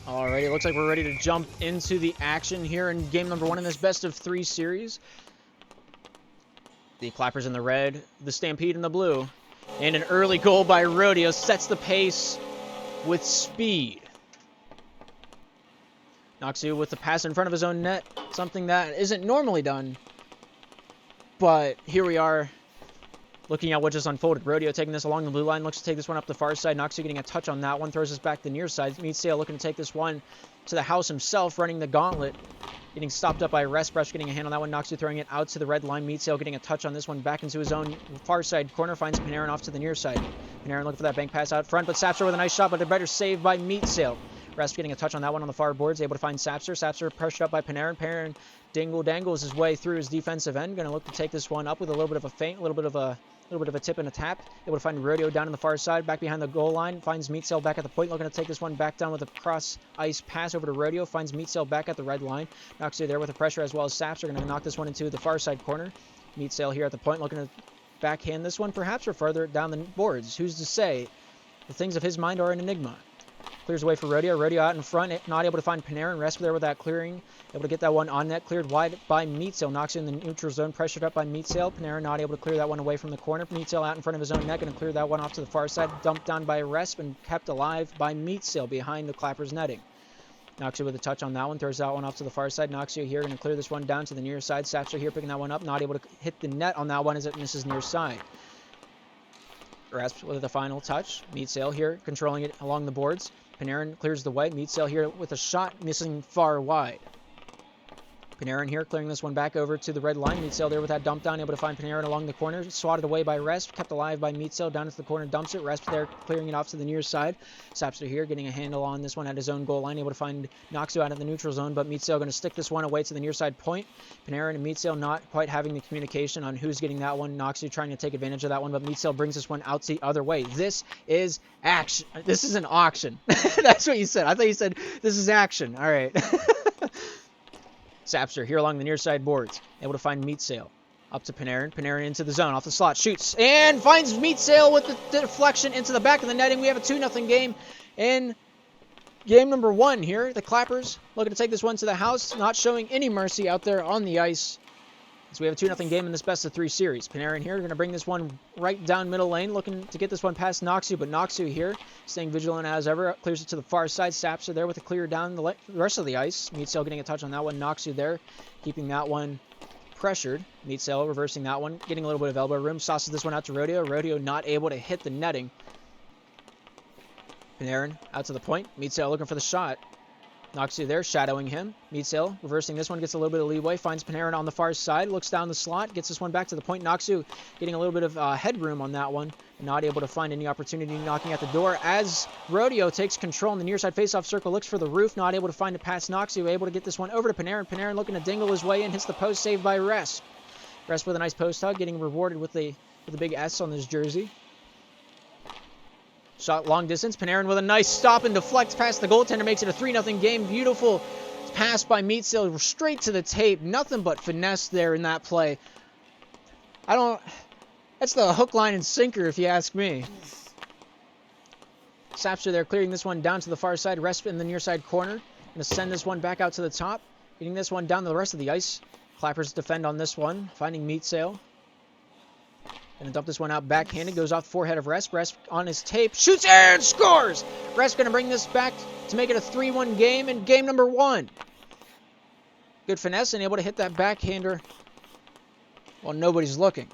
Alrighty, looks like we're ready to jump into the action here in game number 1 in this best of 3 series. The Clappers in the red, the Stampede in the blue. And an early goal by Rodeo sets the pace with speed. Noxu with the pass in front of his own net, something that isn't normally done. But here we are, looking at what just unfolded. Rodeo taking this along the blue line, looks to take this one up the far side. Noxu getting a touch on that one, throws this back to the near side. Meetsale looking to take this one to the house himself, running the gauntlet. Getting stopped up by Resbrush, getting a hand on that one. Noxu throwing it out to the red line. Meetsale getting a touch on this one, back into his own far side corner. Finds Panarin off to the near side. Panarin looking for that bank pass out front, but Sapser with a nice shot, but a better save by Meetsale. Resp getting a touch on that one on the far boards, able to find Sapser. Sapser pressured up by Panarin. Panarin dangles his way through his defensive end. Going to look to take this one up with a little bit of a feint, a little bit of a tip and a tap. Able to find Rodeo down on the far side, back behind the goal line. Finds Meetsale back at the point, looking to take this one back down with a cross-ice pass over to Rodeo. Finds Meetsale back at the red line. Noxu there with the pressure as well as Sapser. Going to knock this one into the far side corner. Meetsale here at the point, looking to backhand this one perhaps, or further down the boards. Who's to say? The things of his mind are an enigma. Clears away for Rodeo. Rodeo out in front, not able to find Panarin. Rest there with that clearing. Able to get that one on net. Cleared wide by Meetsale. Knocks in the neutral zone. Pressured up by Meetsale. Panarin not able to clear that one away from the corner. Meetsale out in front of his own net. Going to clear that one off to the far side. Dumped down by Resp and kept alive by Meetsale behind the Clappers netting. Noxu with a touch on that one. Throws that one off to the far side. Noxu here going to clear this one down to the near side. Sapser here picking that one up. Not able to hit the net on that one as it misses near side. Rasp with the final touch. Meetsale here controlling it along the boards. Panarin clears the way. Meetsale here with a shot missing far wide. Panarin here clearing this one back over to the red line. Meetsale there with that dump down, able to find Panarin along the corner. Swatted away by Resp, kept alive by Meetsale down into the corner, dumps it. Resp there clearing it off to the near side. Sapster here getting a handle on this one at his own goal line, able to find Noxu out of the neutral zone, but Meetsale going to stick this one away to the near side point. Panarin and Meetsale not quite having the communication on who's getting that one. Noxu trying to take advantage of that one, but Meetsale brings this one out the other way. This is action. This is an auction. That's what you said. I thought you said this is action. All right. Sapser here along the near side boards, able to find Meetsale. Up to Panarin. Panarin into the zone, off the slot, shoots, and finds Meetsale with the deflection into the back of the netting. We have a 2-0 game in game number 1 here. The Clappers looking to take this one to the house, not showing any mercy out there on the ice. So we have a 2-0 game in this best of 3 series. Panarin here going to bring this one right down middle lane, looking to get this one past Noxu, but Noxu here staying vigilant as ever, clears it to the far side. Sapser there with a clear down the rest of the ice. Meetsale getting a touch on that one. Noxu there keeping that one pressured. Meetsale reversing that one, getting a little bit of elbow room. Sauces this one out to Rodeo. Rodeo not able to hit the netting. Panarin out to the point. Meetsale looking for the shot. Noxu there, shadowing him. Meetsale reversing this one, gets a little bit of leeway, finds Panarin on the far side, looks down the slot, gets this one back to the point. Noxu getting a little bit of headroom on that one, not able to find any opportunity, knocking at the door as Rodeo takes control in the near side faceoff circle, looks for the roof, not able to find it past Noxu, able to get this one over to Panarin. Panarin looking to dingle his way in, hits the post, saved by Resp. Resp with a nice post hug, getting rewarded with the big S on his jersey. Shot long distance. Panarin with a nice stop and deflects past the goaltender. Makes it a 3-0 game. Beautiful pass by Meetsale straight to the tape. Nothing but finesse there in that play. That's the hook, line, and sinker if you ask me. Sapser there clearing this one down to the far side. Resp in the near side corner. Going to send this one back out to the top. Getting this one down to the rest of the ice. Clappers defend on this one. Finding Meetsale. Going to dump this one out backhanded. Goes off the forehead of Resp. Resp on his tape. Shoots and scores! Resp going to bring this back to make it a 3-1 game in game number 1. Good finesse and able to hit that backhander while nobody's looking.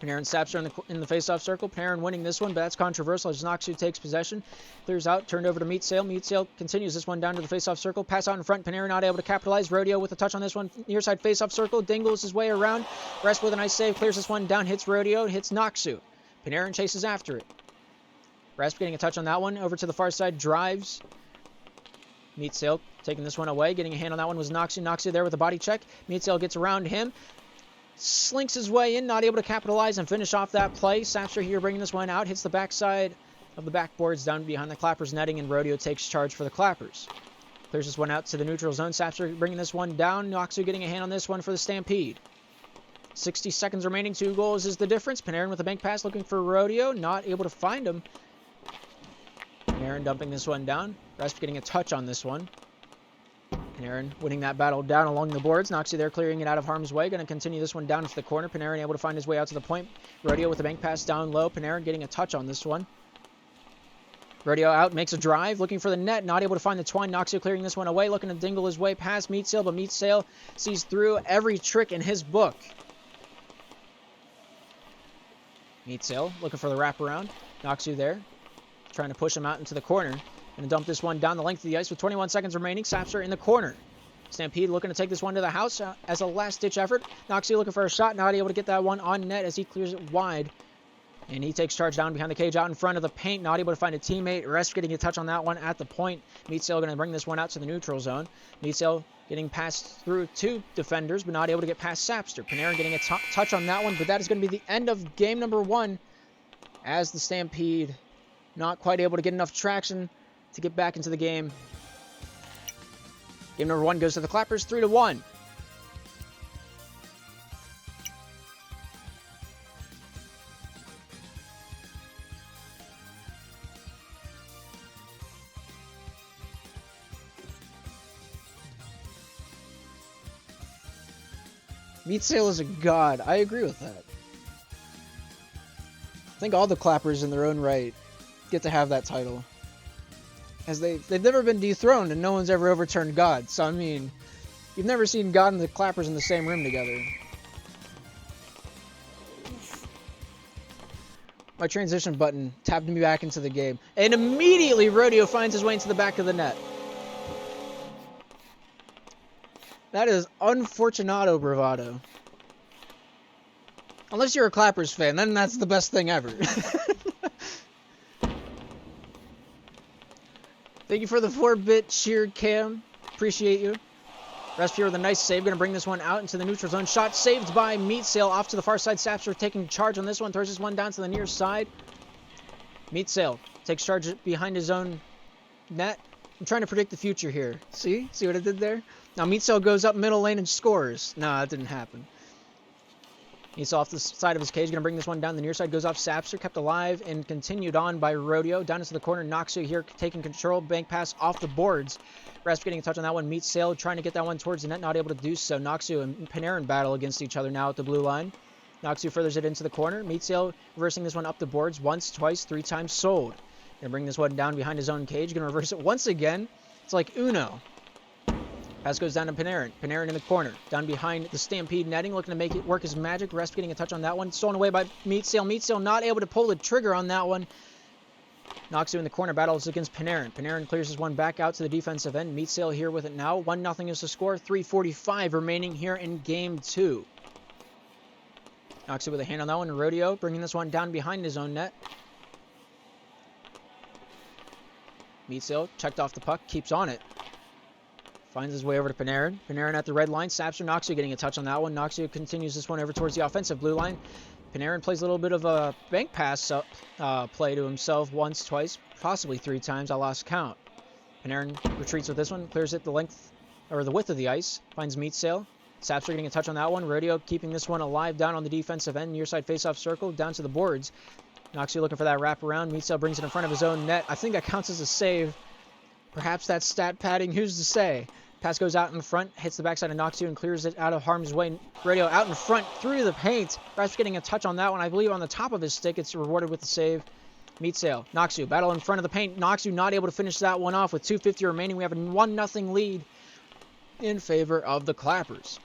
Panarin Sapser in the faceoff circle. Panarin winning this one, but that's controversial as Noxu takes possession. Clears out, turned over to Meetsale. Meetsale continues this one down to the faceoff circle. Pass out in front. Panarin not able to capitalize. Rodeo with a touch on this one. Near side faceoff circle. Dingles his way around. Resp with a nice save. Clears this one down. Hits Rodeo. Hits Noxu. Panarin chases after it. Resp getting a touch on that one. Over to the far side. Drives. Meetsale taking this one away. Getting a hand on that one was Noxu. Noxu there with a body check. Meetsale gets around him. Slinks his way in, not able to capitalize and finish off that play. Sapser here bringing this one out, hits the backside of the backboards down behind the Clappers netting, and Rodeo takes charge for the Clappers. Clears this one out to the neutral zone. Sapser bringing this one down. Noxu getting a hand on this one for the Stampede. 60 seconds remaining. 2 goals is the difference. Panarin with a bank pass looking for Rodeo, not able to find him. Panarin Panarin dumping this one down. Resp getting a touch on this one. Panarin winning that battle down along the boards. Noxie there clearing it out of harm's way. Going to continue this one down to the corner. Panarin able to find his way out to the point. Rodeo with the bank pass down low. Panarin getting a touch on this one. Rodeo out, makes a drive, looking for the net, not able to find the twine. Noxie clearing this one away, looking to dingle his way past Meatsail, but Meatsail sees through every trick in his book. Meatsail looking for the wraparound. Noxie there, trying to push him out into the corner. Going to dump this one down the length of the ice with 21 seconds remaining. Sapster in the corner. Stampede looking to take this one to the house as a last-ditch effort. Noxie looking for a shot, not able to get that one on net as he clears it wide. And he takes charge down behind the cage, out in front of the paint, not able to find a teammate. Resp getting a touch on that one at the point. Meatsail going to bring this one out to the neutral zone. Meatsail getting passed through two defenders, but not able to get past Sapster. Panarin getting a touch on that one, but that is going to be the end of game number 1 as the Stampede not quite able to get enough traction to get back into the game. Game number 1 goes to the Clappers, 3-1. Meatsail is a god. I agree with that. I think all the Clappers in their own right get to have that title. As they've never been dethroned and no one's ever overturned God. So, I mean, you've never seen God and the Clappers in the same room together. My transition button tapped me back into the game. And immediately Rodeo finds his way into the back of the net. That is unfortunato bravado. Unless you're a Clappers fan, then that's the best thing ever. Thank you for the 4-bit cheer cam. Appreciate you. Respier with a nice save. Going to bring this one out into the neutral zone. Shot saved by Meatsail off to the far side. Sapster taking charge on this one. Throws this one down to the near side. Meatsail takes charge behind his own net. I'm trying to predict the future here. See? See what I did there? Now Meatsail goes up middle lane and scores. No, that didn't happen. Meatsail off the side of his cage. Going to bring this one down the near side. Goes off Sapster. Kept alive and continued on by Rodeo. Down into the corner. Noxu here taking control. Bank pass off the boards. Rasp getting a touch on that one. Meatsail trying to get that one towards the net. Not able to do so. Noxu and Panarin battle against each other now at the blue line. Noxu furthers it into the corner. Meatsail reversing this one up the boards. Once, twice, 3 times sold. Going to bring this one down behind his own cage. Going to reverse it once again. It's like Uno. Pass goes down to Panarin. Panarin in the corner. Down behind the Stampede netting. Looking to make it work his magic. Resp getting a touch on that one. Stolen away by Meatsail. Meatsail not able to pull the trigger on that one. Noxu in the corner battles against Panarin. Panarin clears his one back out to the defensive end. Meatsail here with it now. 1-0 is the score. 3:45 remaining here in game 2. Noxu with a hand on that one. Rodeo bringing this one down behind his own net. Meatsail checked off the puck. Keeps on it. Finds his way over to Panarin. Panarin at the red line. Sapster, Noxu getting a touch on that one. Noxu continues this one over towards the offensive blue line. Panarin plays a little bit of a bank pass play to himself once, twice, possibly 3 times. I lost count. Panarin retreats with this one. Clears it the length or the width of the ice. Finds Meatsail. Sapster getting a touch on that one. Rodeo keeping this one alive down on the defensive end. Near side faceoff circle down to the boards. Noxu looking for that wraparound. Meatsail brings it in front of his own net. I think that counts as a save. Perhaps that's stat padding. Who's to say? Pass goes out in front, hits the backside of Noxu and clears it out of harm's way. Rodeo out in front through the paint. Rasp getting a touch on that one. I believe on the top of his stick. It's rewarded with the save. Meatsail. Noxu battle in front of the paint. Noxu not able to finish that one off with 2:50 remaining. We have a 1-0 lead in favor of the Clappers.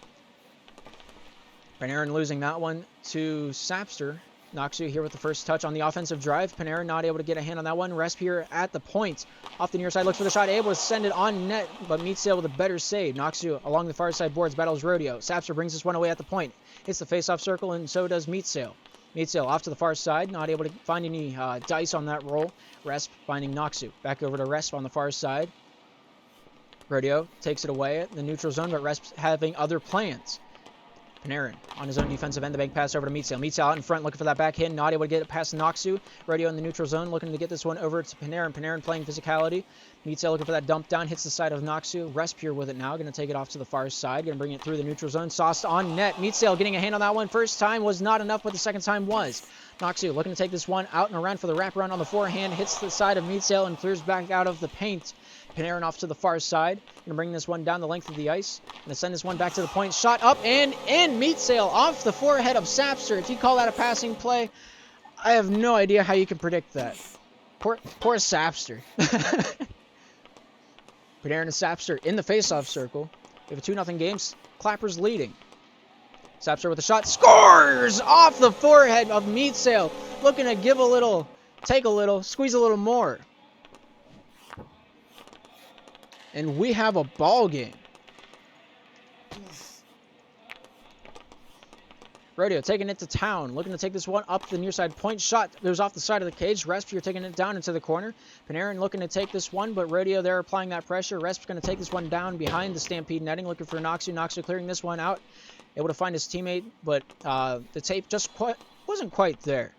Panarin losing that one to Sapster. Noxu here with the first touch on the offensive drive. Panarin not able to get a hand on that one. Resp here at the point. Off the near side, looks for the shot. Able to send it on net, but Meatsail with a better save. Noxu along the far side boards battles Rodeo. Sapster brings this one away at the point. Hits the face-off circle, and so does Meatsail. Meatsail off to the far side. Not able to find any dice on that roll. Resp finding Noxu. Back over to Resp on the far side. Rodeo takes it away at the neutral zone, but Resp having other plans. Panarin on his own defensive end. The bank pass over to Meatsail. Meatsail out in front looking for that back hit. Not able to get it past Noxu. Radio in the neutral zone looking to get this one over to Panarin. Panarin playing physicality. Meatsail looking for that dump down. Hits the side of Noxu. Respure with it now. Going to take it off to the far side. Going to bring it through the neutral zone. Sauced on net. Meatsail getting a hand on that one. First time was not enough, but the second time was. Noxu looking to take this one out and around for the wraparound on the forehand. Hits the side of Meatsail and clears back out of the paint. Panarin off to the far side. Going to bring this one down the length of the ice. Going to send this one back to the point. Shot up and in. Meatsail off the forehead of Sapster. If you call that a passing play, I have no idea how you can predict that. Poor Sapster. Panarin and Sapster in the face-off circle. We have a 2-0 game. Clappers leading. Sapster with a shot. Scores! Off the forehead of Meatsail. Looking to give a little, take a little, squeeze a little more. And we have a ball game. Rodeo taking it to town. Looking to take this one up the near side point. Shot goes off the side of the cage. Resp, you're taking it down into the corner. Panarin looking to take this one, but Rodeo there applying that pressure. Resp's going to take this one down behind the Stampede netting. Looking for Noxu. Noxu clearing this one out. Able to find his teammate, but the tape just wasn't quite there.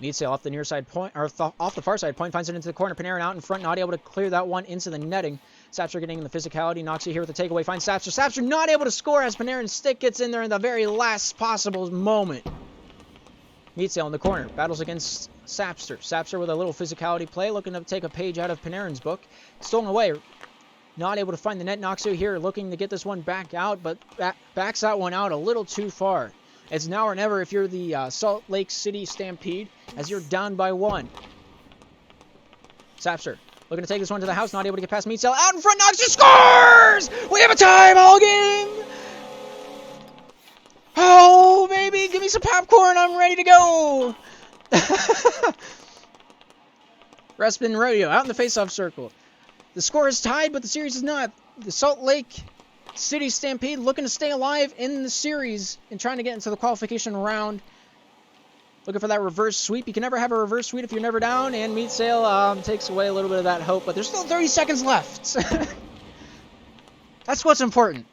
Meatsail off the near side point, or off the far side point, finds it into the corner. Panarin out in front, not able to clear that one into the netting. Sapster getting in the physicality. Noxu here with the takeaway. Finds Sapster. Sapster not able to score as Panarin's stick gets in there in the very last possible moment. Meatsail in the corner. Battles against Sapster. Sapster with a little physicality play. Looking to take a page out of Panarin's book. Stolen away. Not able to find the net. Noxu here looking to get this one back out, but backs that one out a little too far. It's now or never if you're the Salt Lake City Stampede, as you're down by 1. Sapster looking to take this one to the house, not able to get past Meatsail. Out in front, Noxu scores! We have a tie ball game! Oh, baby, give me some popcorn, I'm ready to go! Respin Rodeo out in the face-off circle. The score is tied, but the series is not. The Salt Lake City Stampede looking to stay alive in the series and trying to get into the qualification round. Looking for that reverse sweep. You can never have a reverse sweep if you're never down, and Meatsail takes away a little bit of that hope, but there's still 30 seconds left. That's what's important.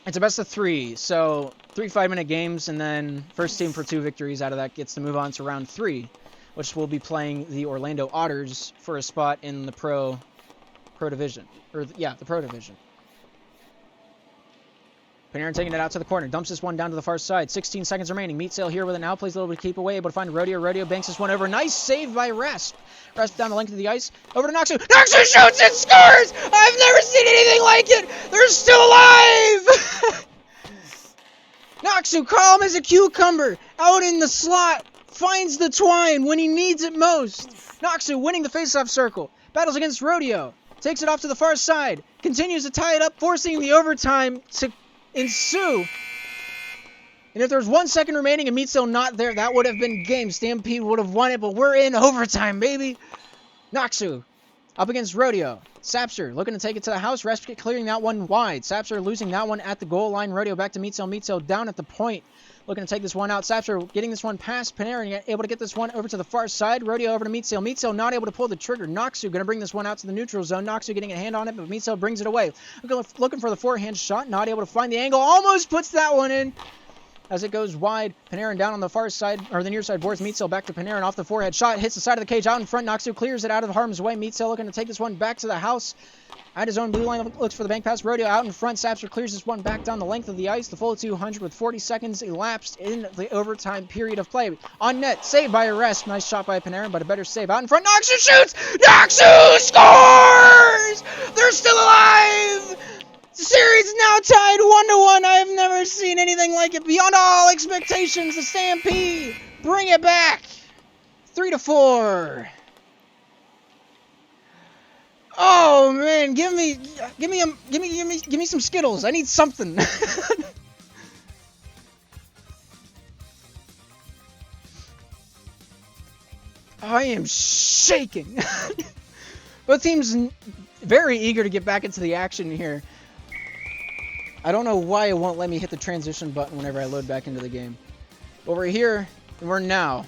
It's a best of 3, so 3 5-minute games, and then first team for 2 victories out of that gets to move on to round 3, which will be playing the Orlando Otters for a spot in the Pro Division. The Pro Division. Panarin taking it out to the corner. Dumps this one down to the far side. 16 seconds remaining. Meatsail here with it now. Plays a little bit of keep away. Able to find Rodeo. Rodeo banks this one over. Nice save by Resp. Resp down the length of the ice. Over to Noxu. Noxu shoots and scores! I've never seen anything like it! They're still alive! Noxu, calm as a cucumber. Out in the slot. Finds the twine when he needs it most. Noxu winning the faceoff circle. Battles against Rodeo. Takes it off to the far side. Continues to tie it up, forcing the overtime to ensue. And if there's 1 second remaining and Meatsail not there, that would have been game. Stampede would have won it, but we're in overtime, baby. Noxu up against Rodeo. Sapster looking to take it to the house. Resp clearing that one wide. Sapster losing that one at the goal line. Rodeo back to Meatsail. Meatsail down at the point. Looking to take this one out. Sapster getting this one past Panarin. Able to get this one over to the far side. Rodeo over to Meatsail. Meatsail not able to pull the trigger. Noxu going to bring this one out to the neutral zone. Noxu getting a hand on it, but Meatsail brings it away. Looking for the forehand shot. Not able to find the angle. Almost puts that one in. As it goes wide, Panarin down on the far side, or the near side boards. Meatsail back to Panarin off the forehead shot. Hits the side of the cage out in front. Noxu clears it out of harm's way. Meatsail looking to take this one back to the house. At his own blue line, looks for the bank pass. Rodeo out in front. Sapster clears this one back down the length of the ice. The full 200 with 40 seconds elapsed in the overtime period of play. On net, saved by Arrest. Nice shot by Panarin, but a better save. Out in front, Noxu shoots! Noxu scores! They're still alive! The series is now tied 1-1. I have never seen anything like it. Beyond all expectations, the Stampede bring it back. 3-4. Oh man, give me some Skittles. I need something. I am shaking. Both teams very eager to get back into the action here. I don't know why it won't let me hit the transition button whenever I load back into the game. But we're here, and we're now.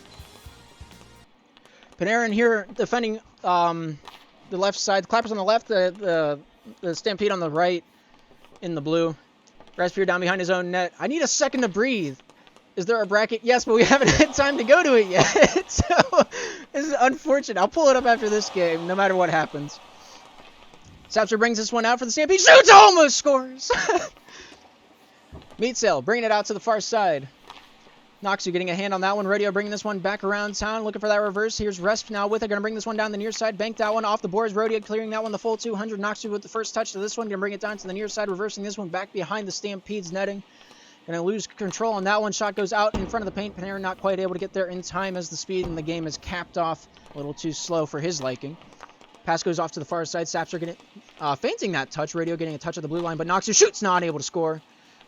Panarin here defending the left side. The Clappers on the left, the Stampede on the right in the blue. Resp down behind his own net. I need a second to breathe. Is there a bracket? Yes, but we haven't had time to go to it yet. So, this is unfortunate. I'll pull it up after this game, no matter what happens. Sapser brings this one out for the Stampede. Shoots! Almost scores! Meat Sail bringing it out to the far side. Noxu getting a hand on that one. Rodeo bringing this one back around town, looking for that reverse. Here's Resp now with it. Going to bring this one down the near side. Bank that one off the boards. Rodeo clearing that one the full 200. Noxu with the first touch to this one. Going to bring it down to the near side, reversing this one back behind the Stampede's netting. Going to lose control on that one. Shot goes out in front of the paint. Panarin not quite able to get there in time as the speed in the game is capped off a little too slow for his liking. Pass goes off to the far side. Sapser getting feinting that touch. Radio getting a touch at the blue line, but Noxu shoots, not able to score.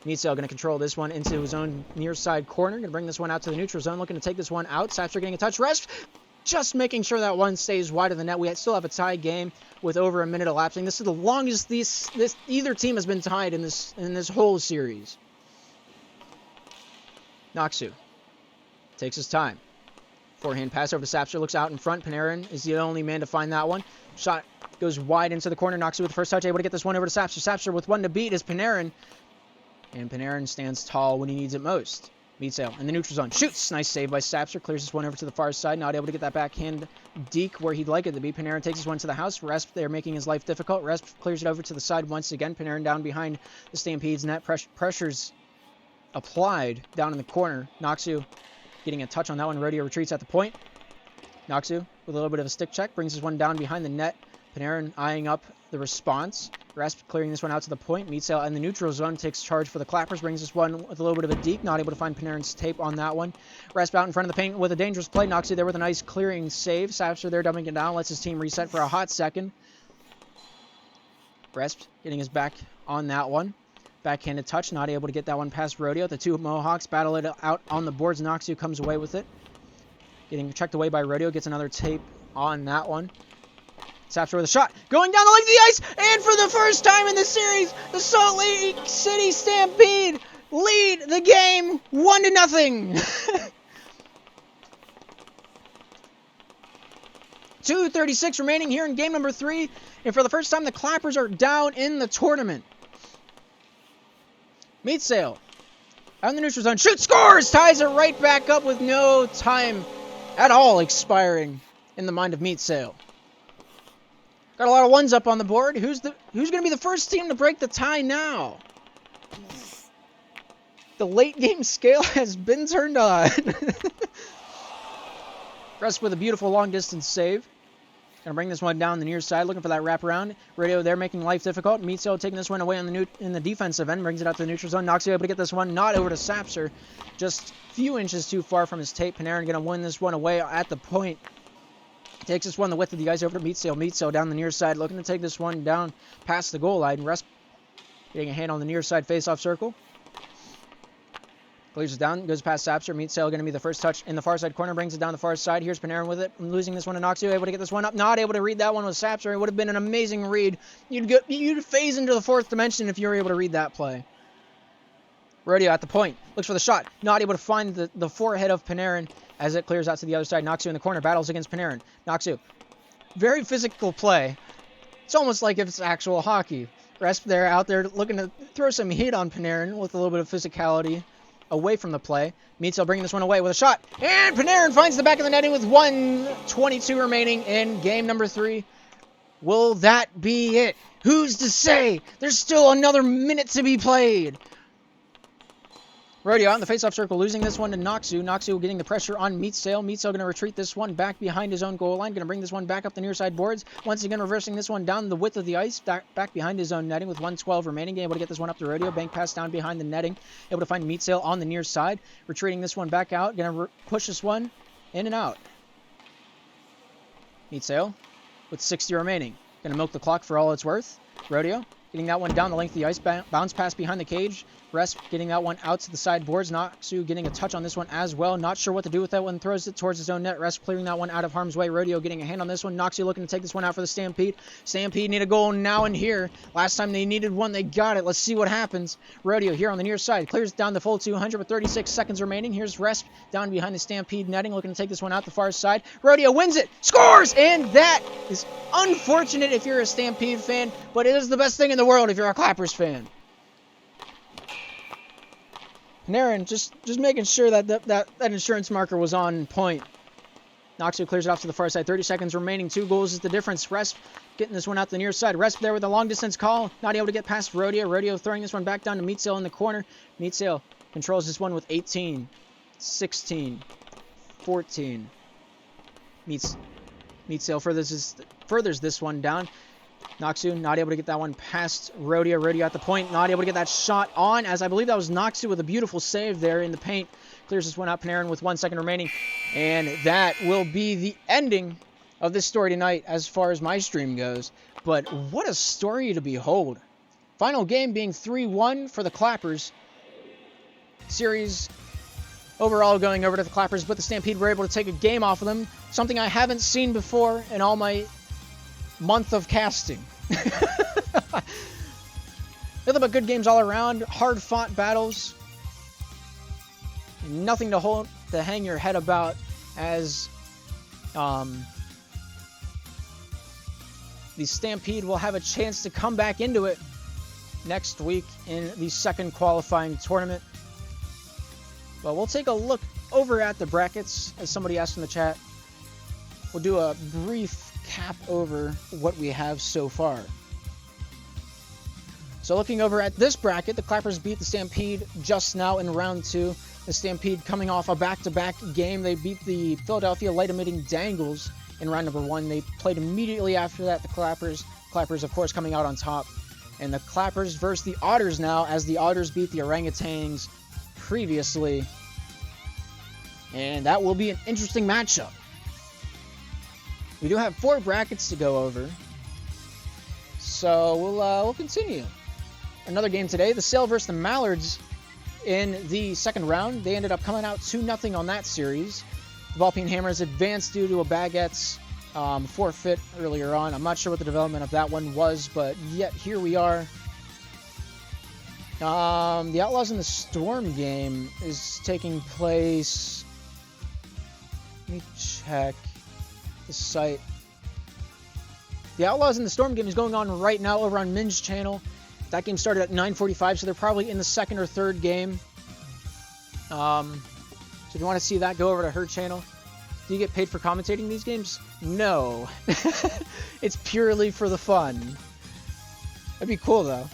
Meatsail going to control this one into his own near side corner. Going to bring this one out to the neutral zone. Looking to take this one out. Sapser getting a touch. Rest. Just making sure that one stays wide of the net. We still have a tie game with over a minute elapsing. This is the longest either team has been tied in this whole series. Noxu takes his time. Forehand pass over to Sapser. Looks out in front. Panarin is the only man to find that one. Shot goes wide into the corner. Noxu with the first touch. Able to get this one over to Sapser. Sapser with one to beat is Panarin. And Panarin stands tall when he needs it most. Meatsail in the neutral zone. Shoots! Nice save by Sapser. Clears this one over to the far side. Not able to get that backhand deke where he'd like it to be. Panarin takes this one to the house. Resp, they're making his life difficult. Resp clears it over to the side once again. Panarin down behind the Stampede's net. Pressures applied down in the corner. Noxu getting a touch on that one. Rodeo retreats at the point. Noxu with a little bit of a stick check. Brings this one down behind the net. Panarin eyeing up the response. Rasp clearing this one out to the point. Meatsail in the neutral zone takes charge for the Clappers. Brings this one with a little bit of a deke. Not able to find Panarin's tape on that one. Rasp out in front of the paint with a dangerous play. Noxu there with a nice clearing save. Sapser there dumping it down. Lets his team reset for a hot second. Rasp getting his back on that one. Backhanded touch. Not able to get that one past Rodeo. The two Mohawks battle it out on the boards. Noxu comes away with it. Getting checked away by Rodeo. Gets another tape on that one. Sapser with a shot. Going down the length of the ice. And for the first time in the series, the Salt Lake City Stampede lead the game 1-0. 2:36 remaining here in game number 3. And for the first time, the Clappers are down in the tournament. Meatsail out in the neutral zone. Shoots, scores! Ties it right back up with no time at all expiring in the mind of Meatsail. Got a lot of ones up on the board. Who's going to be the first team to break the tie now? The late game scale has been turned on. Rest with a beautiful long distance save. Gonna bring this one down the near side, looking for that wraparound. Radio there making life difficult. Meatsail taking this one away on in the defensive end, brings it out to the neutral zone. Noxu able to get this one, not over to Sapser. Just a few inches too far from his tape. Panarin gonna win this one away at the point. Takes this one the width of the ice over to Meatsail. Meatsail down the near side, looking to take this one down past the goal line. Rest getting a hand on the near side face-off circle. Clears it down, goes past Sapser. Meatsail going to be the first touch in the far side corner, brings it down the far side. Here's Panarin with it, losing this one to Noxu, able to get this one up, not able to read that one with Sapser. It would have been an amazing read. You'd phase into the fourth dimension if you were able to read that play. Rodeo at the point, looks for the shot, not able to find the forehead of Panarin as it clears out to the other side. Noxu in the corner, battles against Panarin. Noxu, very physical play. It's almost like if it's actual hockey. Rest there out there looking to throw some heat on Panarin with a little bit of physicality away from the play. Meatsail bringing this one away with a shot. And Panarin finds the back of the netting with 1:22 remaining in game number 3. Will that be it? Who's to say? There's still another minute to be played. Rodeo out in the face-off circle, losing this one to Noxu. Noxu getting the pressure on Meatsail. Meatsail going to retreat this one back behind his own goal line. Going to bring this one back up the near side boards. Once again, reversing this one down the width of the ice, back behind his own netting with 1:12 remaining. Able to get this one up to Rodeo. Bank pass down behind the netting. Able to find Meatsail on the near side. Retreating this one back out. Going to push this one in and out. Meatsail with 60 remaining. Going to milk the clock for all it's worth. Rodeo getting that one down the length of the ice. Bounce pass behind the cage. Rest getting that one out to the side boards. Noxu getting a touch on this one as well. Not sure what to do with that one. Throws it towards his own net. Rest clearing that one out of harm's way. Rodeo getting a hand on this one. Noxu looking to take this one out for the Stampede. Stampede need a goal now and here. Last time they needed one, they got it. Let's see what happens. Rodeo here on the near side. Clears down the full 200 with 36 seconds remaining. Here's Rest down behind the Stampede netting. Looking to take this one out the far side. Rodeo wins it. Scores! And that is unfortunate if you're a Stampede fan, but it is the best thing in the world if you're a Clappers fan. Panarin just making sure that insurance marker was on point. Noxu clears it off to the far side. 30 seconds remaining. 2 goals is the difference. Resp getting this one out the near side. Resp there with a long distance call. Not able to get past Rodeo. Rodeo throwing this one back down to Meatsail in the corner. Meatsail controls this one with 18, 16, 14. Meatsail furthers this one down. Noxu not able to get that one past Rodeo. Rodeo at the point. Not able to get that shot on, as I believe that was Noxu with a beautiful save there in the paint. Clears this one out. Panarin with 1 second remaining. And that will be the ending of this story tonight as far as my stream goes. But what a story to behold. Final game being 3-1 for the Clappers. Series overall going over to the Clappers, but the Stampede were able to take a game off of them. Something I haven't seen before in all my month of casting. Nothing but good games all around. Hard-fought battles. Nothing to hang your head about, as the Stampede will have a chance to come back into it next week in the second qualifying tournament. But we'll take a look over at the brackets, as somebody asked in the chat. We'll do a brief cap over what we have so far. So looking over at this bracket, the Clappers beat the Stampede just now in round 2. The Stampede coming off a back-to-back game. They beat the Philadelphia light-emitting Dangles in round number 1. They played immediately after that the Clappers. Clappers, of course, coming out on top. And the Clappers versus the Otters now, as the Otters beat the Orangutans previously. And that will be an interesting matchup. We do have 4 brackets to go over. So we'll continue. Another game today, the Sail versus the Mallards in the second round. They ended up coming out 2-0 on that series. The Ballpeen Hammers advanced due to a Baguette's forfeit earlier on. I'm not sure what the development of that one was, but yet here we are. The Outlaws in the Storm game is taking place. Let me check the site. The Outlaws in the Storm game is going on right now over on Min's channel. That game started at 9:45, so they're probably in the second or third game. So if you want to see that, go over to her channel. Do you get paid for commentating these games? No. It's purely for the fun. That'd be cool, though.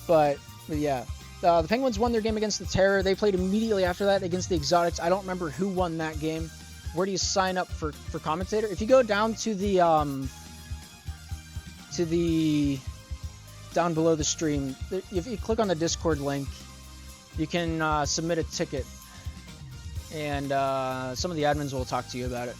But yeah. The Penguins won their game against the Terror. They played immediately after that against the Exotics. I don't remember who won that game. Where do you sign up for commentator? If you go down to the down below the stream, if you click on the Discord link, you can submit a ticket, and some of the admins will talk to you about it.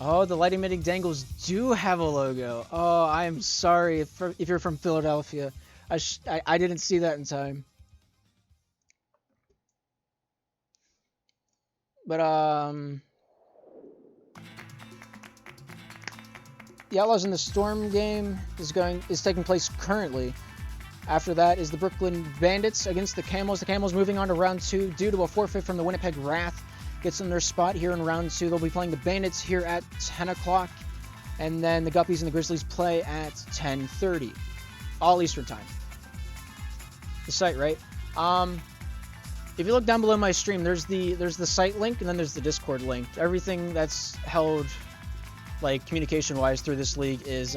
Oh, the light emitting Dangles do have a logo. Oh, I'm sorry if you're from Philadelphia. I didn't see that in time. But the Outlaws in the Storm game is taking place currently. After that is the Brooklyn Bandits against the Camels. The Camels moving on to round 2 due to a forfeit from the Winnipeg Wrath. Gets in their spot here in round 2. They'll be playing the Bandits here at 10 o'clock. And then the Guppies and the Grizzlies play at 10:30. All Eastern time. The site, right? If you look down below my stream, there's the site link, and then there's the Discord link. Everything that's held, like, communication-wise through this league is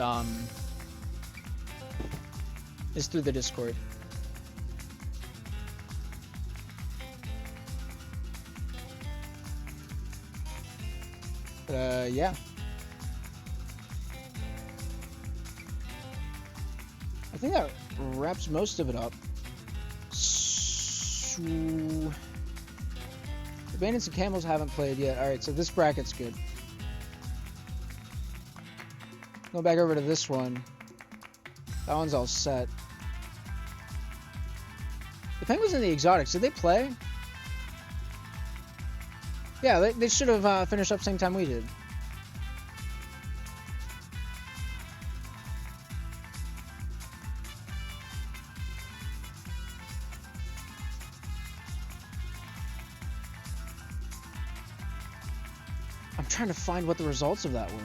through the Discord. Yeah. I think that wraps most of it up. So, the Bandits and Camels haven't played yet. Alright, so this bracket's good. Go back over to this one. That one's all set. The Penguins and the Exotics, did they play? Yeah, they should have finished up same time we did. I'm trying to find what the results of that were.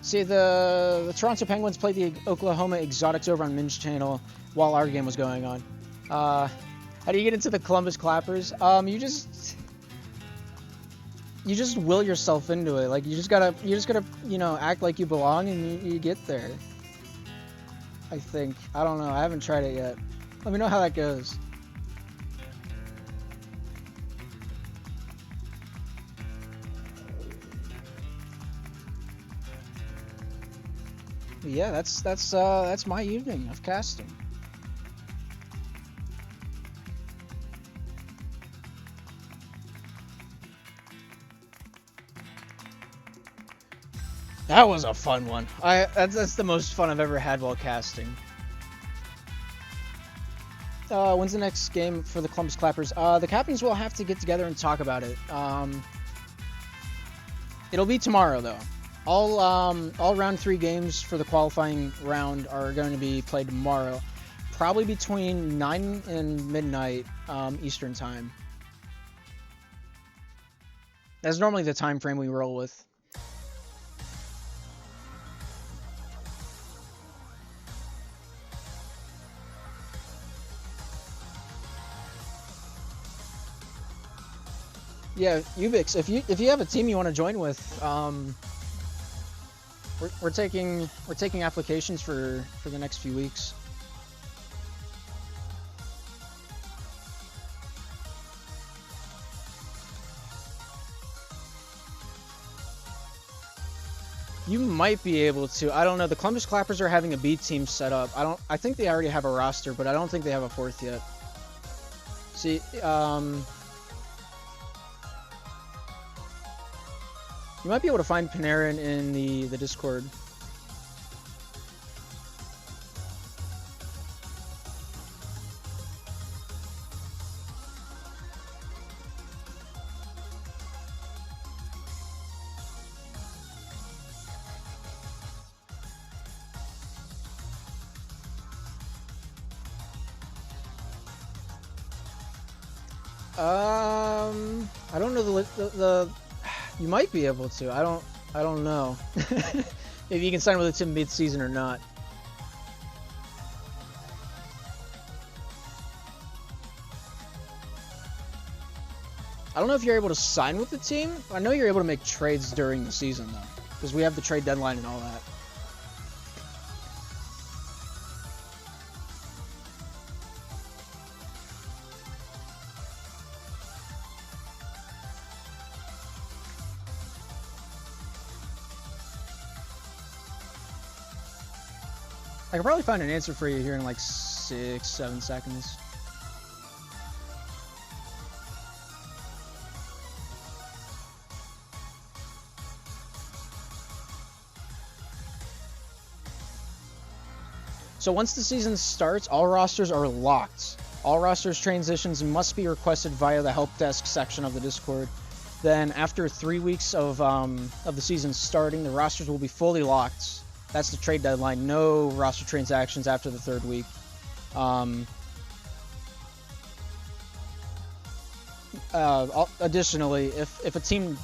See, the Toronto Penguins played the Oklahoma Exotics over on Min's channel while our game was going on. How do you get into the Columbus Clappers? You just will yourself into it. Like, you just gotta, you know, act like you belong, and you get there. I think. I don't know. I haven't tried it yet. Let me know how that goes. But yeah, that's my evening of casting. That was a fun one. That's the most fun I've ever had while casting. When's the next game for the Columbus Clappers? The captains will have to get together and talk about it. It'll be tomorrow though. All round 3 games for the qualifying round are going to be played tomorrow, probably between 9 and midnight Eastern time. That's normally the time frame we roll with. Yeah, Ubix, if you have a team you want to join with, we're taking applications for the next few weeks. You might be able to. I don't know. The Columbus Clappers are having a B team set up. I think they already have a roster, but I don't think they have a 4th yet. See, you might be able to find Panarin in the Discord. I don't know the you might be able to. I don't know. If you can sign with a team mid-season or not. I don't know if you're able to sign with the team. I know you're able to make trades during the season though, because we have the trade deadline and all that. I can probably find an answer for you here in like 6-7 seconds. So once the season starts, all rosters are locked. All rosters transitions must be requested via the help desk section of the Discord. Then after 3 weeks of the season starting, the rosters will be fully locked. That's the trade deadline. No roster transactions after the 3rd week. Additionally, if a team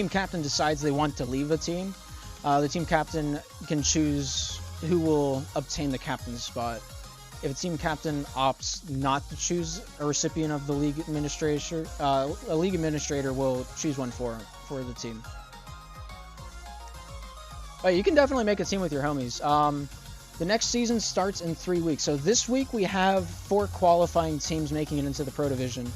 captain decides they want to leave a team, the team captain can choose who will obtain the captain's spot. If a team captain opts not to choose a recipient of the league administrator, a league administrator will choose one for the team. But you can definitely make a team with your homies. The next season starts in 3 weeks. So this week we have 4 qualifying teams making it into the Pro Division.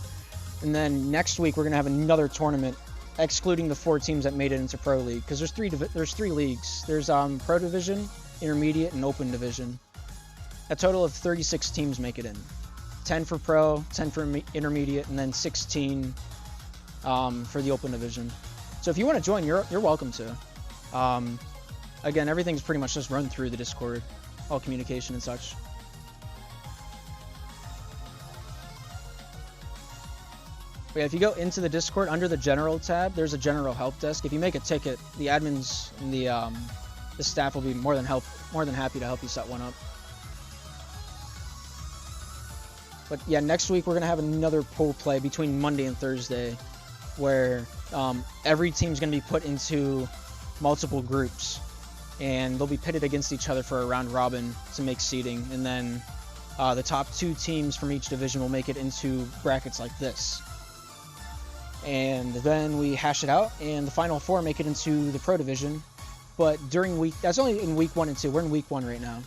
And then next week we're going to have another tournament, excluding the 4 teams that made it into Pro League. Because there's 3 leagues. There's Pro Division, Intermediate, and Open Division. A total of 36 teams make it in. 10 for Pro, 10 for Intermediate, and then 16 for the Open Division. So if you want to join, you're welcome to. Again, everything's pretty much just run through the Discord, all communication and such. But yeah, if you go into the Discord, under the General tab, there's a General Help Desk. If you make a ticket, the admins and the staff will be more than happy to help you set one up. But yeah, next week we're going to have another pool play between Monday and Thursday, where every team's going to be put into multiple groups. and they'll be pitted against each other for a round robin to make seeding, and then the top 2 teams from each division will make it into brackets like this. And then we hash it out, and the final 4 make it into the Pro Division. But during that's only in week 1 and 2. We're in week 1 right now.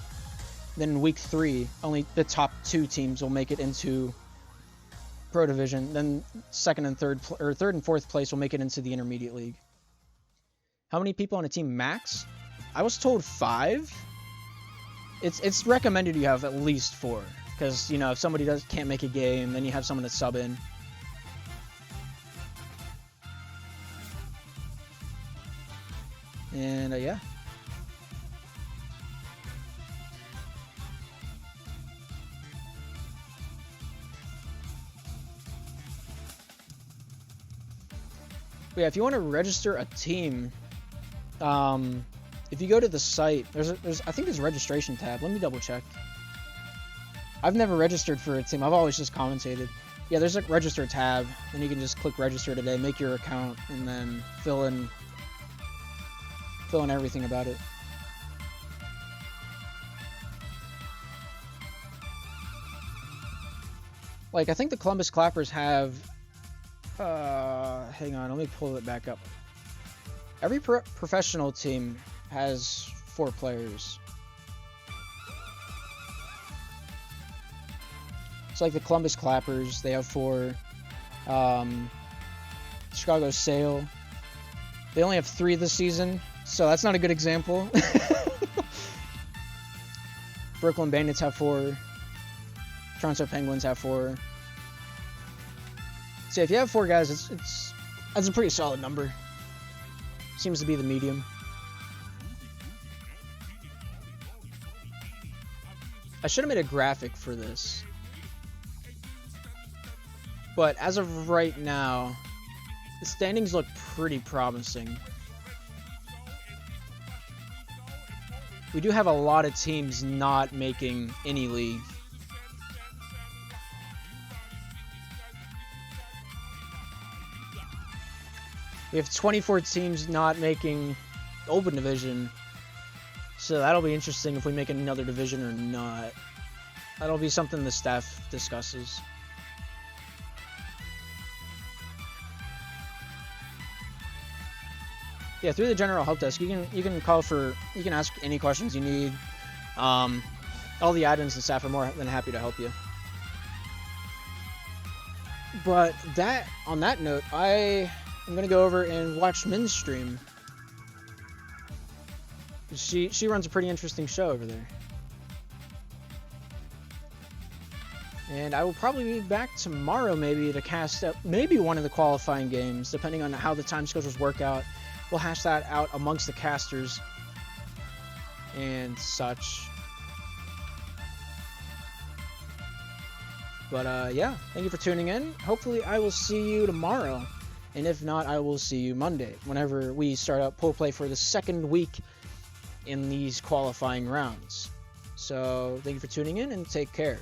Then in week 3, only the top 2 teams will make it into Pro Division. Then third and 4th place will make it into the Intermediate League. How many people on a team max? I was told 5. It's recommended you have at least 4, because, you know, if somebody can't make a game, then you have someone to sub in. And yeah. But yeah, if you want to register a team, if you go to the site, there's I think there's a registration tab. Let me double check. I've never registered for a team. I've always just commentated. Yeah, there's a register tab, and you can just click register today, make your account, and then fill in everything about it. Like, I think the Columbus Clappers have, hang on, let me pull it back up. Every professional team has 4 players. It's like the Columbus Clappers, they have 4. Chicago Sale, they only have 3 this season, so that's not a good example. Brooklyn Bandits have 4. Toronto Penguins have 4. So if you have 4 guys, that's a pretty solid number. Seems to be the medium. I should have made a graphic for this. But as of right now, the standings look pretty promising. We do have a lot of teams not making any league. We have 24 teams not making Open Division. So that'll be interesting if we make another division or not. That'll be something the staff discusses. Yeah, through the general help desk, you can ask any questions you need. All the admins and staff are more than happy to help you. But on that note, I'm gonna go over and watch Min's stream. She runs a pretty interesting show over there. And I will probably be back tomorrow maybe to cast up maybe one of the qualifying games, depending on how the time schedules work out. We'll hash that out amongst the casters and such. But yeah, thank you for tuning in. Hopefully I will see you tomorrow. And if not, I will see you Monday, whenever we start up pool play for the second week in these qualifying rounds. So thank you for tuning in and take care.